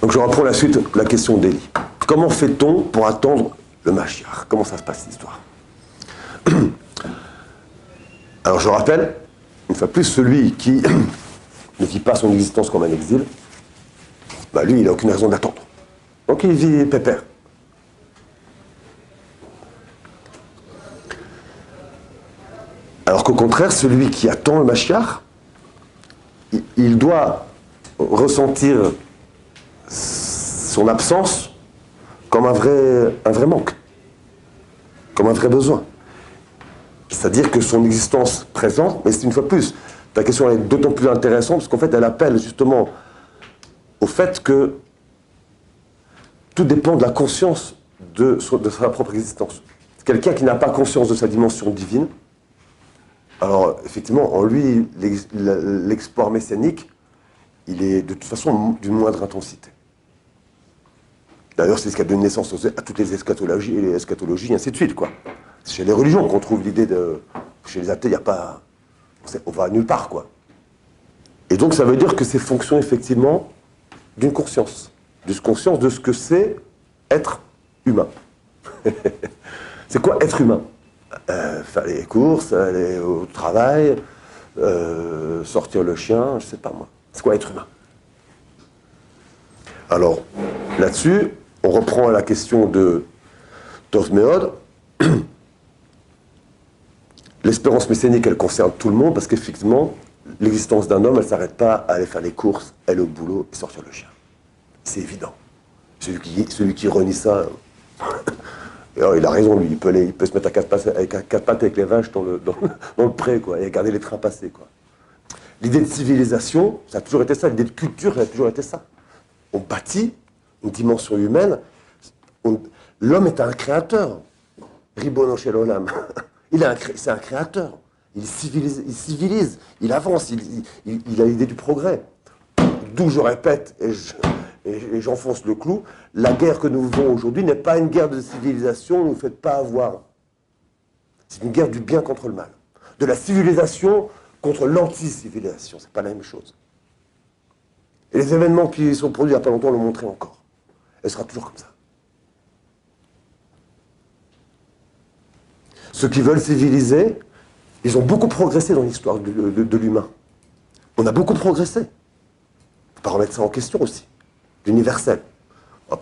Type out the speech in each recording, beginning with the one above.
Donc je reprends la suite de la question d'Élie. Comment fait-on pour attendre le Mashiach? Comment ça se passe cette histoire? Alors je rappelle, une fois de plus, celui qui ne vit pas son existence comme un exil, bah lui, il n'a aucune raison d'attendre. Donc il vit pépère. Alors qu'au contraire, celui qui attend le Mashiach, il doit ressentir son absence comme un vrai manque, comme un vrai besoin. C'est-à-dire que son existence présente, mais c'est une fois de plus, ta question est d'autant plus intéressante parce qu'en fait, elle appelle justement au fait que tout dépend de la conscience de sa propre existence. Quelqu'un qui n'a pas conscience de sa dimension divine, alors effectivement, en lui, l'exploit messianique, il est de toute façon d'une moindre intensité. D'ailleurs, c'est ce qui a donné naissance à toutes les eschatologies et ainsi de suite, quoi. C'est chez les religions qu'on trouve l'idée de... Chez les athées, il n'y a pas... On va nulle part, quoi. Et donc, ça veut dire que c'est fonction, effectivement, d'une conscience. D'une conscience de ce que c'est être humain. C'est quoi être humain? Faire les courses, aller au travail, sortir le chien, je sais pas moi. C'est quoi être humain? Alors, là-dessus, on reprend la question de Torméode. L'espérance messianique, elle concerne tout le monde parce qu'effectivement, l'existence d'un homme, elle ne s'arrête pas à aller faire les courses, aller au boulot et sortir le chien. C'est évident. Celui qui renie ça, alors, il a raison, lui. Il peut se mettre à quatre pattes avec les vaches dans le pré, quoi, et regarder les trains passer, quoi. L'idée de civilisation, ça a toujours été ça. L'idée de culture, ça a toujours été ça. On bâtit une dimension humaine. L'homme est un créateur. Ribono shel olam. C'est un créateur. Il civilise, il avance, il a l'idée du progrès. D'où je répète, et j'enfonce le clou, la guerre que nous vivons aujourd'hui n'est pas une guerre de civilisation, ne vous faites pas avoir. C'est une guerre du bien contre le mal. De la civilisation contre l'anti-civilisation, c'est pas la même chose. Et les événements qui sont produits il n'y a pas longtemps l'ont montré encore. Elle sera toujours comme ça. Ceux qui veulent civiliser, ils ont beaucoup progressé dans l'histoire de l'humain. On a beaucoup progressé. Il ne faut pas remettre ça en question aussi. L'universel.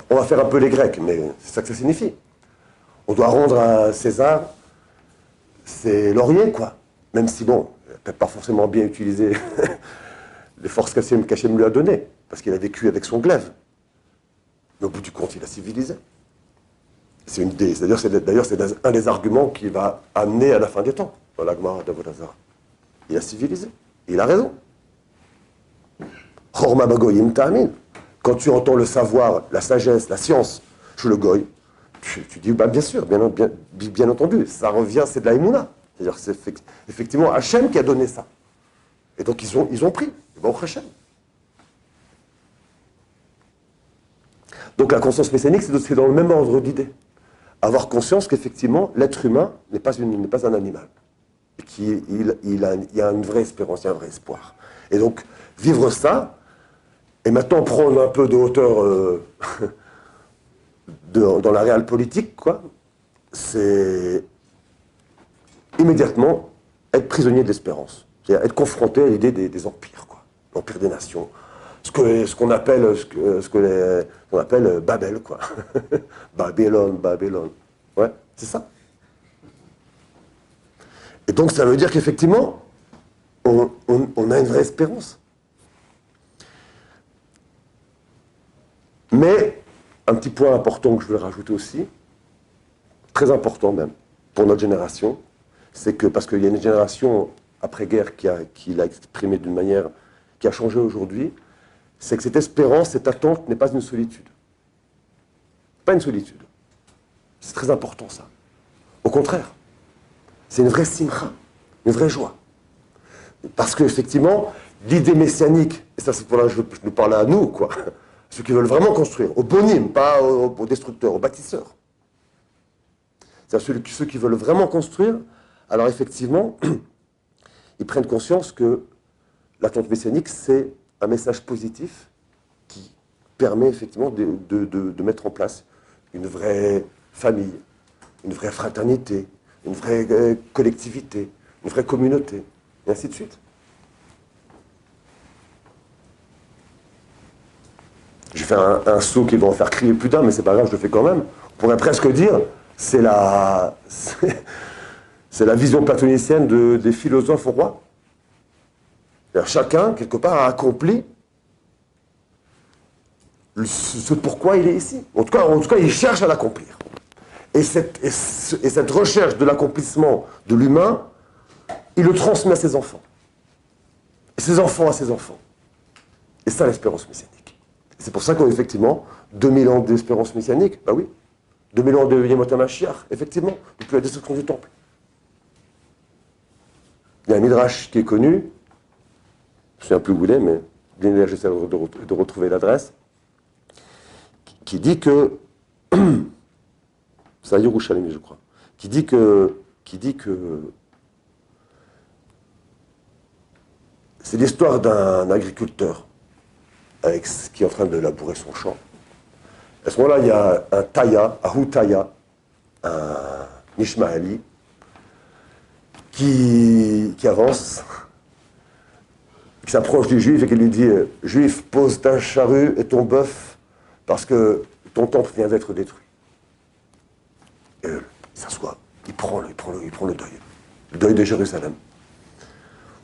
On va faire un peu les Grecs, mais c'est ça que ça signifie. On doit rendre à César ses lauriers, quoi. Même si, bon, il n'a peut-être pas forcément bien utilisé les forces qu'Hachem lui a données, parce qu'il a vécu avec son glaive. Mais au bout du compte, il a civilisé. C'est une idée. D'ailleurs, c'est un des arguments qui va amener à la fin des temps, dans la Gemara d'Avodazara. Il a civilisé. Il a raison. Chorma bagoyim ta'amin. Quand tu entends le savoir, la sagesse, la science, chez le goy, tu dis, bah, bien sûr, bien entendu, ça revient, c'est de la émouna. C'est-à-dire que c'est effectivement Hachem qui a donné ça. Et donc ils ont pris. Baruch Hachem. Donc la conscience messianique, c'est dans le même ordre d'idée. Avoir conscience qu'effectivement, l'être humain n'est pas un animal. Et qu'il y a une vraie espérance, il y a un vrai espoir. Et donc, vivre ça, et maintenant prendre un peu de hauteur dans la réelle politique, quoi, c'est immédiatement être prisonnier de l'espérance. C'est-à-dire être confronté à l'idée des empires, quoi. L'empire des nations. Ce qu'on appelle Babel, quoi. Babylone. Ouais, c'est ça. Et donc ça veut dire qu'effectivement, on a une vraie espérance. Mais, un petit point important que je veux rajouter aussi, très important même, pour notre génération, c'est que, parce qu'il y a une génération après-guerre qui l'a exprimé d'une manière qui a changé aujourd'hui, c'est que cette espérance, cette attente n'est pas une solitude. Pas une solitude. C'est très important ça. Au contraire, c'est une vraie simcha, une vraie joie. Parce qu'effectivement, l'idée messianique, et ça c'est pour là que je nous parle à nous, quoi, ceux qui veulent vraiment construire, aux bonim, pas aux destructeurs, aux bâtisseurs. C'est-à-dire ceux qui veulent vraiment construire, alors effectivement, ils prennent conscience que l'attente messianique, c'est un message positif qui permet effectivement de mettre en place une vraie famille, une vraie fraternité, une vraie collectivité, une vraie communauté, et ainsi de suite. Je vais faire un saut qui va en faire crier plus d'un, mais c'est pas grave, je le fais quand même. On pourrait presque dire, c'est la vision platonicienne des philosophes rois. Chacun, quelque part, a accompli ce pourquoi il est ici. En tout cas, il cherche à l'accomplir. Et cette recherche de l'accomplissement de l'humain, il le transmet à ses enfants. Et ses enfants à ses enfants. Et ça, l'espérance messianique. C'est pour ça qu'effectivement, 2000 ans d'espérance messianique, bah oui, 2000 ans de Yemot HaMashiach, effectivement, depuis la destruction du temple. Il y a un midrash qui est connu, je ne me souviens plus où il est, mais j'essaie de retrouver l'adresse, qui dit que, c'est à Yerushalmi, je crois, qui dit que c'est l'histoire d'un agriculteur qui est en train de labourer son champ. À ce moment-là, il y a un Taya, Ahu Taya, un Ishmaéli, qui avance, qui s'approche du juif et qui lui dit « Juif, pose ta charrue et ton bœuf, parce que ton temple vient d'être détruit. » Et il s'assoit, il prend le deuil de Jérusalem.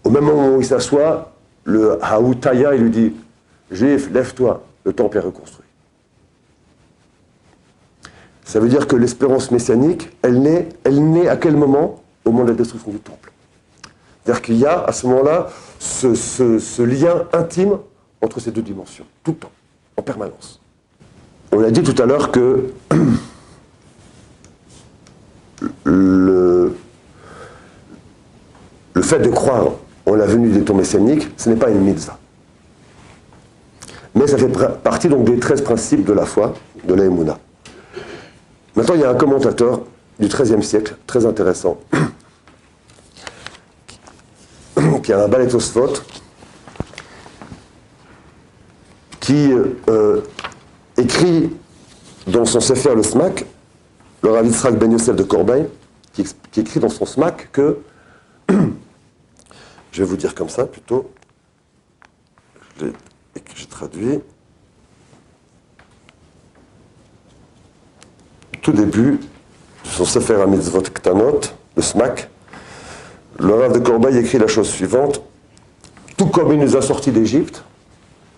Au même moment où il s'assoit, le Haoutaya, il lui dit « Juif, lève-toi, le temple est reconstruit. » Ça veut dire que l'espérance messianique, elle naît à quel moment? Au moment de la destruction du temple. C'est-à-dire qu'il y a à ce moment-là ce lien intime entre ces deux dimensions, tout le temps, en permanence. On a dit tout à l'heure que le fait de croire en la venue des temps messianiques, ce n'est pas une mitzvah. Mais ça fait partie donc des 13 principes de la foi, de la Emouna. Maintenant, il y a un commentateur du XIIIe siècle, très intéressant, qui a un Balei Tosfot, qui écrit dans son Sefer le Smak, le Rav Yitzhak Ben Yosef de Corbeil, qui écrit dans son Smak que, je vais vous dire comme ça plutôt, j'ai traduit, tout début de son Sefer HaMitzvot Ktanot, le Smak, le Rav de Corbeil écrit la chose suivante: tout comme il nous a sortis d'Égypte,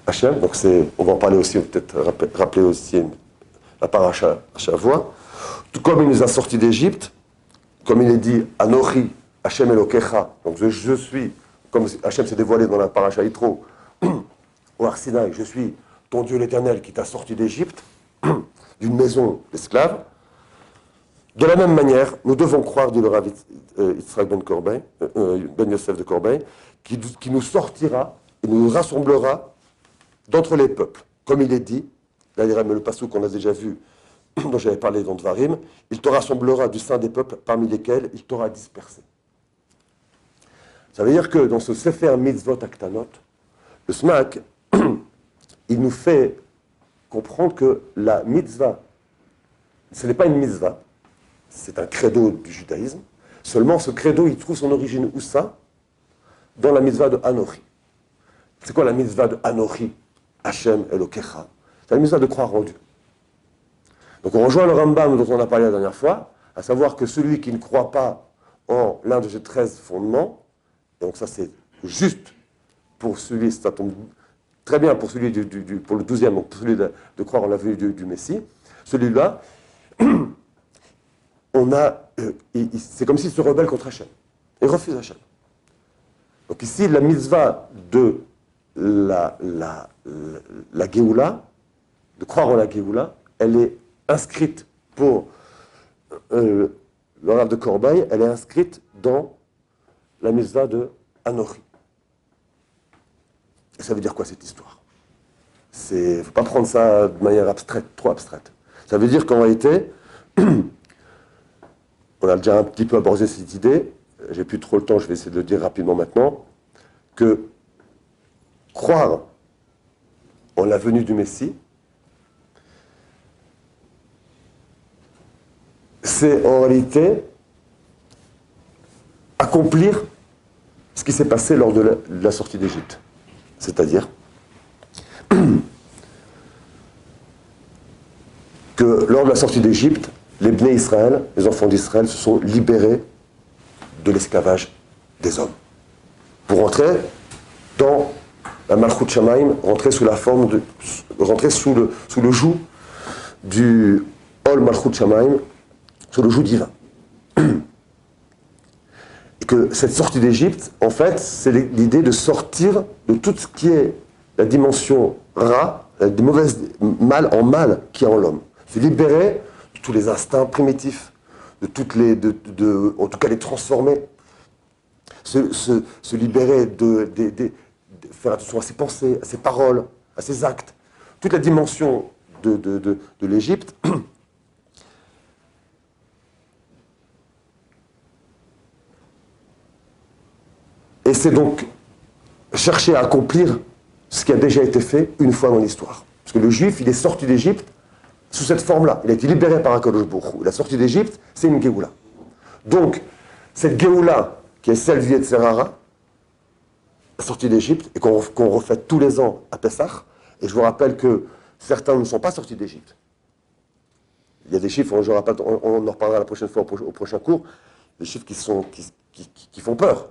Hachem, donc on va en parler aussi, peut-être rappeler aussi la paracha à Shavua, tout comme il nous a sortis d'Égypte, comme il est dit, Anochi, Hachem Elokecha, donc je suis, comme Hachem s'est dévoilé dans la paracha Yitro, au Har Sinaï, je suis ton Dieu l'Éternel qui t'a sorti d'Égypte, d'une maison d'esclaves. De la même manière, nous devons croire, dit le Rav Yitzhak Ben Yosef de Corbeil, qui nous sortira et nous rassemblera d'entre les peuples. Comme il est dit, d'ailleurs, le passage qu'on a déjà vu, dont j'avais parlé dans Dvarim, il te rassemblera du sein des peuples parmi lesquels il t'aura dispersé. Ça veut dire que dans ce Sefer Mitzvot Aktanot, le Smak, il nous fait comprendre que la mitzvah, ce n'est pas une mitzvah, c'est un credo du judaïsme. Seulement, ce credo, il trouve son origine où ça? Dans la mitzvah de Anochi. C'est quoi la mitzvah de Anochi? Hachem Elokecha. C'est la mitzvah de croire en Dieu. Donc on rejoint le Rambam dont on a parlé la dernière fois, à savoir que celui qui ne croit pas en l'un de ces 13 fondements, et donc ça c'est juste pour celui, ça tombe très bien pour celui pour le 12e, donc pour celui de croire en la venue du Messie, celui-là, c'est comme s'il se rebelle contre Hachem. Il refuse Hachem. Donc ici, la mitzvah de la Géoula, de croire en la Géoula, elle est inscrite pour le Rav de Corbeil, elle est inscrite dans la mitzvah de Anochi. Et ça veut dire quoi cette histoire? Il ne faut pas prendre ça de manière abstraite, trop abstraite. Ça veut dire qu'en réalité, on a déjà un petit peu abordé cette idée, j'ai plus trop le temps, je vais essayer de le dire rapidement maintenant, que croire en la venue du Messie, c'est en réalité accomplir ce qui s'est passé lors de la sortie d'Égypte. C'est-à-dire que lors de la sortie d'Égypte, les Bnei Israël, les enfants d'Israël, se sont libérés de l'esclavage des hommes. Pour rentrer dans la Malchut Shamaim, rentrer sous la forme de. Rentrer sous le joug du Ol Malchut Shamaim, sous le joug divin. Et que cette sortie d'Égypte, en fait, c'est l'idée de sortir de tout ce qui est la dimension ra, des mauvaises mal en mal qui est en l'homme. Se libérer de tous les instincts primitifs, de toutes les, en tout cas les transformer. Se libérer de faire attention à ses pensées, à ses paroles, à ses actes. Toute la dimension de l'Égypte. Et c'est donc chercher à accomplir ce qui a déjà été fait une fois dans l'histoire. Parce que le juif, il est sorti d'Égypte sous cette forme-là. Il a été libéré par Akadosh Baruch Hu. La sortie d'Égypte, c'est une Géoula. Donc, cette Géoula, qui est celle du Yetzer Hara, la sortie d'Égypte, et qu'on refait tous les ans à Pessah, et je vous rappelle que certains ne sont pas sortis d'Égypte. Il y a des chiffres, on en reparlera la prochaine fois au prochain cours, des chiffres qui font peur.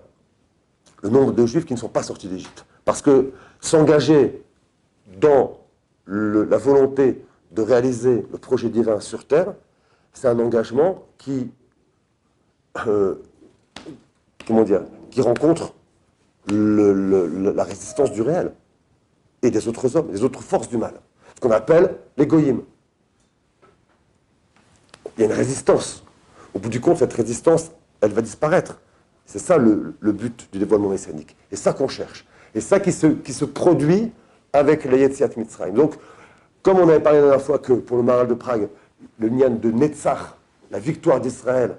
Le nombre de juifs qui ne sont pas sortis d'Égypte. Parce que s'engager dans la volonté de réaliser le projet divin sur Terre, c'est un engagement qui rencontre la résistance du réel et des autres hommes, des autres forces du mal. Ce qu'on appelle les goyim. Il y a une résistance. Au bout du compte, cette résistance, elle va disparaître. C'est ça le but du dévoilement messianique. Et ça qu'on cherche. Et ça qui se produit avec la Yetziat Mitzrayim. Donc, comme on avait parlé la dernière fois que pour le Maharal de Prague, le Nyan de Netzach, la victoire d'Israël,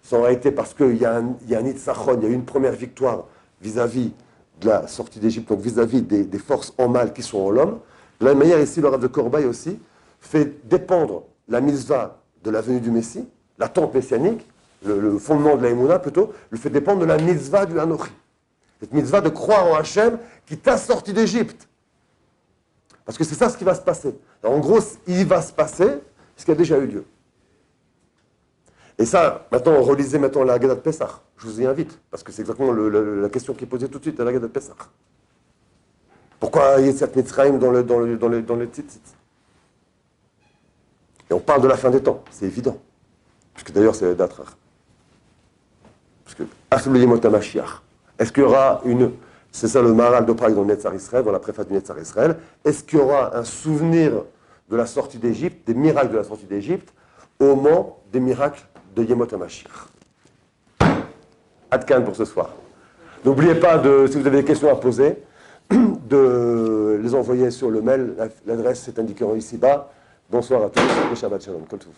ça aurait été parce qu'il y a un Nitzachon, il y a eu une première victoire vis-à-vis de la sortie d'Égypte, donc vis-à-vis des forces en mal qui sont en l'homme. De la même manière, ici, le Rav de Corbeil aussi fait dépendre la mitzvah de la venue du Messie, l'attente messianique, le fondement de la Emouna plutôt, le fait dépendre de la mitzvah du Hanochi. Cette mitzvah de croire en Hachem qui t'a sorti d'Égypte. Parce que c'est ça ce qui va se passer. Alors, en gros, il va se passer ce qui a déjà eu lieu. Et ça, maintenant, relisez maintenant la Haggadah de Pessah. Je vous y invite, parce que c'est exactement la question qui est posée tout de suite à la Haggadah de Pessah. Pourquoi Yetziat Mitzrayim dans le tzitzit? Et on parle de la fin des temps, c'est évident. Puisque d'ailleurs, c'est d'Atrar. Parce que, Aflou Yemot HaMashiach. Est-ce qu'il y aura une. C'est ça le Maharal de Prague dans le Netzar Israël, dans la préface du Netzar Israël. Est-ce qu'il y aura un souvenir de la sortie d'Égypte, des miracles de la sortie d'Égypte, au moment des miracles de Yemot HaMashiach? Adkan pour ce soir. N'oubliez pas, si vous avez des questions à poser, de les envoyer sur le mail. L'adresse est indiquée ici-bas. Bonsoir à tous et Shabbat Shalom. Kol Tov.